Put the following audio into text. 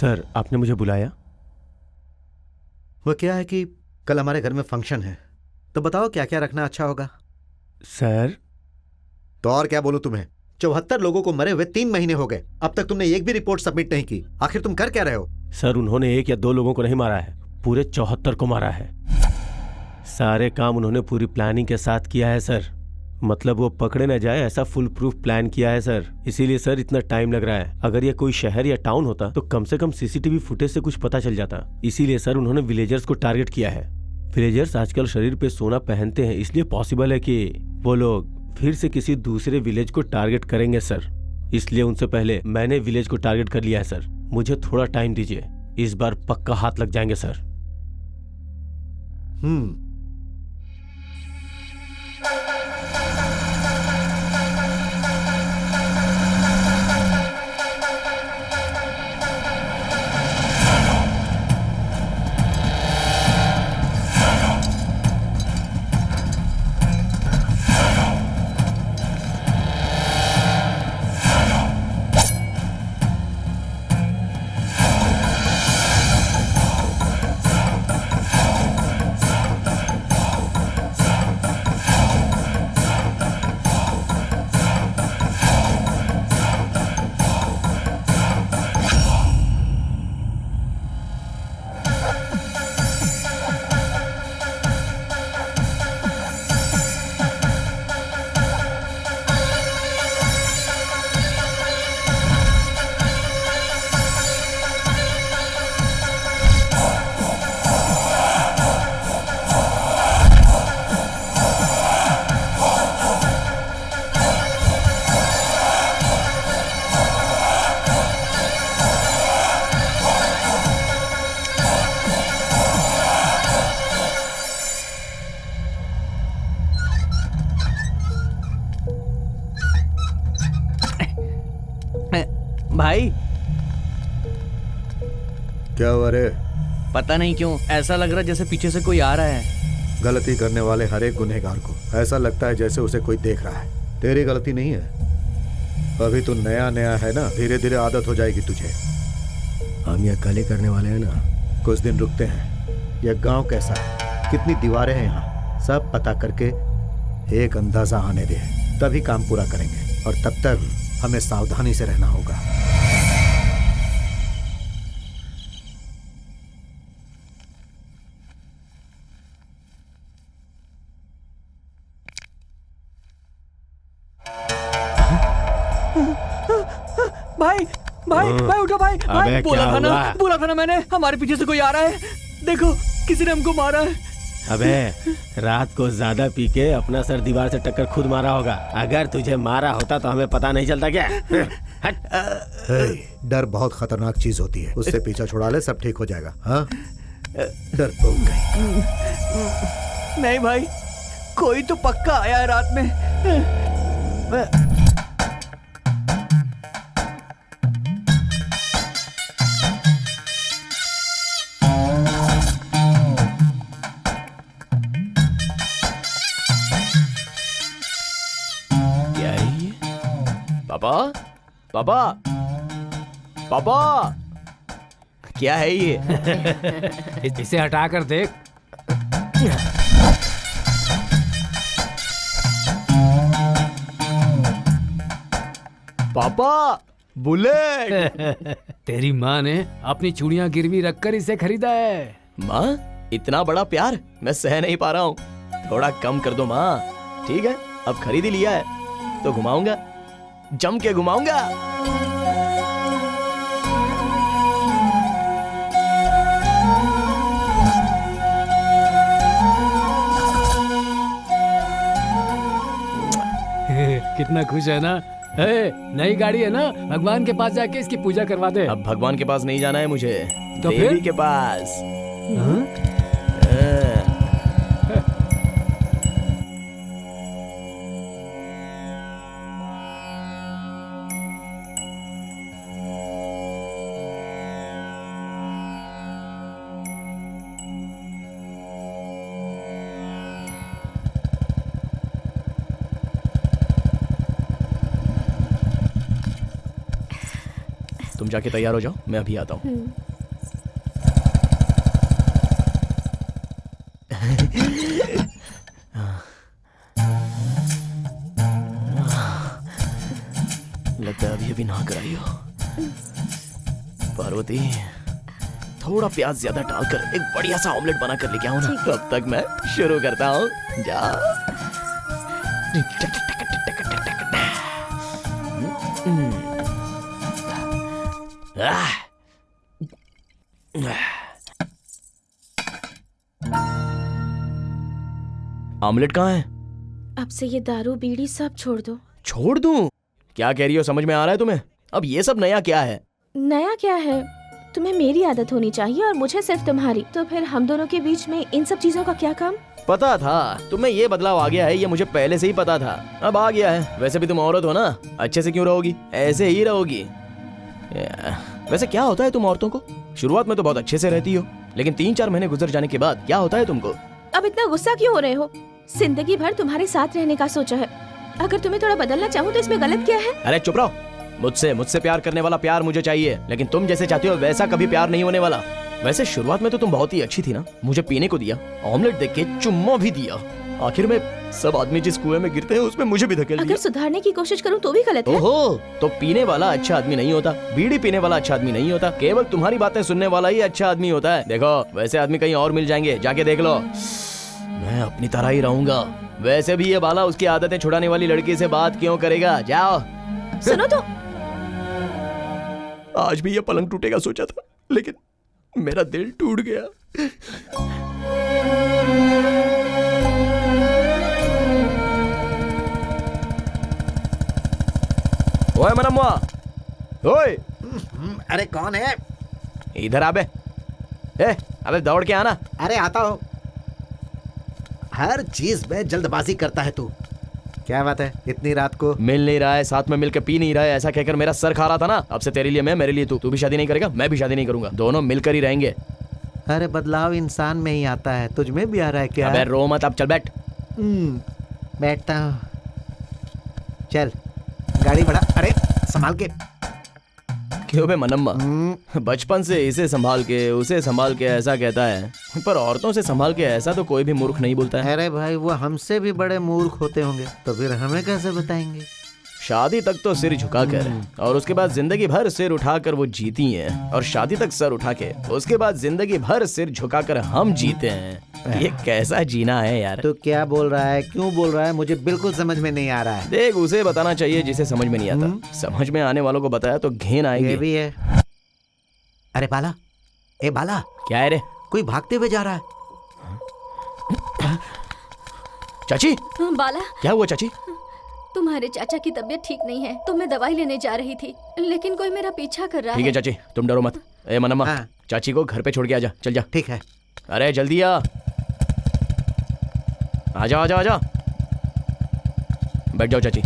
Sir, आपने मुझे बुलाया? वो क्या है कि कल हमारे घर में फंक्शन है, तो बताओ क्या क्या रखना अच्छा होगा। सर, तो और क्या बोलूं तुम्हें, 74 लोगों को मरे हुए 3 महीने हो गए, अब तक तुमने एक भी रिपोर्ट सबमिट नहीं की। आखिर तुम कर क्या रहे हो? सर, उन्होंने 1 या 2 लोगों को नहीं मारा है, पूरे 74 को मारा है। सारे काम उन्होंने पूरी प्लानिंग के साथ किया है सर। मतलब वो पकड़े न जाए ऐसा फुल प्रूफ प्लान किया है सर। इसीलिए सर इतना टाइम लग रहा है। अगर ये कोई शहर या टाउन होता तो कम से कम सीसीटीवी फुटेज से कुछ पता चल जाता। इसीलिए सर उन्होंने विलेजर्स को टारगेट किया है। विलेजर्स आजकल शरीर पे सोना पहनते हैं, इसलिए पॉसिबल है कि वो लोग फिर से किसी दूसरे विलेज को टारगेट करेंगे सर। इसलिए उनसे पहले मैंने विलेज को टारगेट कर लिया है सर। मुझे थोड़ा टाइम दीजिए, इस बार पक्का हाथ लग जाएंगे सर। भाई, क्या हुआ रे? पता नहीं क्यों ऐसा लग रहा है जैसे पीछे से कोई आ रहा है। गलती करने वाले हर एक गुनहगार को ऐसा लगता है जैसे उसे कोई देख रहा है। तेरी गलती नहीं है, अभी तू नया नया है ना, धीरे धीरे आदत हो जाएगी तुझे। हम ये गली करने वाले हैं ना, कुछ दिन रुकते हैं। यह गांव कैसा है, कितनी दीवारें हैं यहाँ, सब पता करके एक अंदाजा आने दे, तभी काम पूरा करेंगे। और तब तक हमें सावधानी से रहना होगा। भाई भाई भाई उठो भाई। भाई बोला था ना मैंने, हमारे पीछे से कोई आ रहा है। देखो किसी ने हमको मारा है। अबे रात को ज्यादा पी के अपना सर दीवार से टक्कर खुद मारा होगा। अगर तुझे मारा होता तो हमें पता नहीं चलता क्या? डर बहुत खतरनाक चीज होती है, उससे पीछा छुड़ा ले, सब ठीक हो जाएगा। हाँ, डर तो गई। नहीं भाई, कोई तो पक्का आया है रात में। पापा, पापा, पापा, क्या है ये? इसे हटा कर देख। पापा, बुलेट। तेरी माँ ने अपनी चूड़ियां गिरवी रखकर इसे खरीदा है। माँ, इतना बड़ा प्यार मैं सह नहीं पा रहा हूँ, थोड़ा कम कर दो माँ। ठीक है, अब खरीद ही लिया है तो घुमाऊंगा, जम के घुमाऊंगा। कितना खुश है ना? नई गाड़ी है ना, भगवान के पास जाके इसकी पूजा करवा दे। अब भगवान के पास नहीं जाना है मुझे, तो देवी फिर? के पास। तुम जाके तैयार हो जाओ, मैं अभी आता हूँ। लगता है अभी अभी नहा कर आई हो। पार्वती, थोड़ा प्याज ज्यादा डालकर एक बढ़िया सा ऑमलेट बना कर लेके आओ ना। तब तक मैं शुरू करता हूँ। जा। ऑमलेट कहाँ है? अब से ये दारू बीड़ी सब छोड़ दो। छोड़ दूं? क्या कह रही हो, समझ में आ रहा है तुम्हें? अब ये सब नया क्या है? नया क्या है? तुम्हें मेरी आदत होनी चाहिए और मुझे सिर्फ तुम्हारी। तो फिर हम दोनों के बीच में इन सब चीजों का क्या काम? पता था तुम्हें ये बदलाव आ गया है, ये मुझे पहले से ही पता था, अब आ गया है। वैसे भी तुम औरत हो ना, अच्छे से क्यों रहोगी? ऐसे ही रहोगी। वैसे क्या होता है तुम औरतों को? शुरुआत में तो बहुत अच्छे से रहती हो, लेकिन 3-4 महीने गुजर जाने के बाद क्या होता है तुमको? अब इतना गुस्सा क्यों हो रहे हो? जिंदगी भर तुम्हारे साथ रहने का सोचा है। अगर तुम्हें थोड़ा बदलना चाहूँ तो इसमें गलत क्या है? अरे चुप रहो। मुझसे प्यार करने वाला प्यार मुझे चाहिए, लेकिन तुम जैसे चाहती हो वैसा कभी प्यार नहीं होने वाला। वैसे शुरुआत में तो तुम बहुत ही अच्छी थी ना, मुझे पीने को दिया, ऑमलेट देख के चुम्मा भी दिया, आखिर में सब आदमी जिस कुएं में गिरते हैं उसमें मुझे भी धकेल अगर दिया। सुधारने की कोशिश करूँ तो भी गलत है। ओहो, तो पीने वाला अच्छा आदमी नहीं होता, बीड़ी पीने वाला अच्छा आदमी नहीं होता, केवल तुम्हारी बातें सुनने वाला ही अच्छा आदमी होता है। देखो, वैसे आदमी कहीं और मिल जाएंगे, जाके देख लो। मैं अपनी तरह ही रहूंगा। वैसे भी ये बाला उसकी आदतें छुड़ाने वाली लड़की से बात क्यों करेगा? जाओ। सुनो तो, आज भी ये पलंग टूटेगा सोचा था, लेकिन मेरा दिल टूट गया। ओए मनम्मा, ओए, अरे कौन है? इधर आबे। अबे दौड़ के आना। अरे आता हो। हर चीज में जल्दबाजी करता है तू। क्या बात है इतनी रात को? मिल नहीं रहा है, साथ में मिलकर पी नहीं रहा है, ऐसा कहकर मेरा सर खा रहा था ना। अब से तेरे लिए मैं, मेरे लिए तू। तू भी शादी नहीं करेगा, मैं भी शादी नहीं करूंगा, दोनों मिलकर ही रहेंगे। अरे बदलाव इंसान में ही आता है, तुझ में भी आ रहा है क्या? अबे रो मत, अब चल बैठ। बैठता हूँ। चल गाड़ी बढ़ा। अरे संभाल के। क्यों बे मनम्मा, बचपन से इसे संभाल के उसे संभाल के ऐसा कहता है, पर औरतों से संभाल के ऐसा तो कोई भी मूर्ख नहीं बोलता है। अरे भाई वो हमसे भी बड़े मूर्ख होते होंगे, तो फिर हमें कैसे बताएंगे? शादी तक तो सिर झुकाकर और उसके बाद जिंदगी भर सिर उठाकर वो जीती हैं, और शादी तक सर उठा के उसके बाद जिंदगी भर सिर झुकाकर हम जीते हैं। ये कैसा जीना है यार? तो क्या बोल रहा है, क्यों बोल रहा है? मुझे बिल्कुल समझ में नहीं आ रहा है। देख, उसे बताना चाहिए जिसे समझ में नहीं आता। समझ में आने वालों को बताया तो घिन आएगी। ये भी है। अरे बाला, ए बाला, क्या है रे? कोई भागते हुए जा रहा है। चाची, बाला, क्या हुआ चाची? तुम्हारे चाचा की तबीयत ठीक नहीं है, तो मैं दवाई लेने जा रही थी, लेकिन कोई मेरा पीछा कर रहा ठीक है चाची, तुम डरो मत। ए मनम्मा, हाँ। चाची को घर पे छोड़ के आजा, चल जा। ठीक है। अरे जल्दी आ। आजा आजा आजा। बैठ जाओ चाची।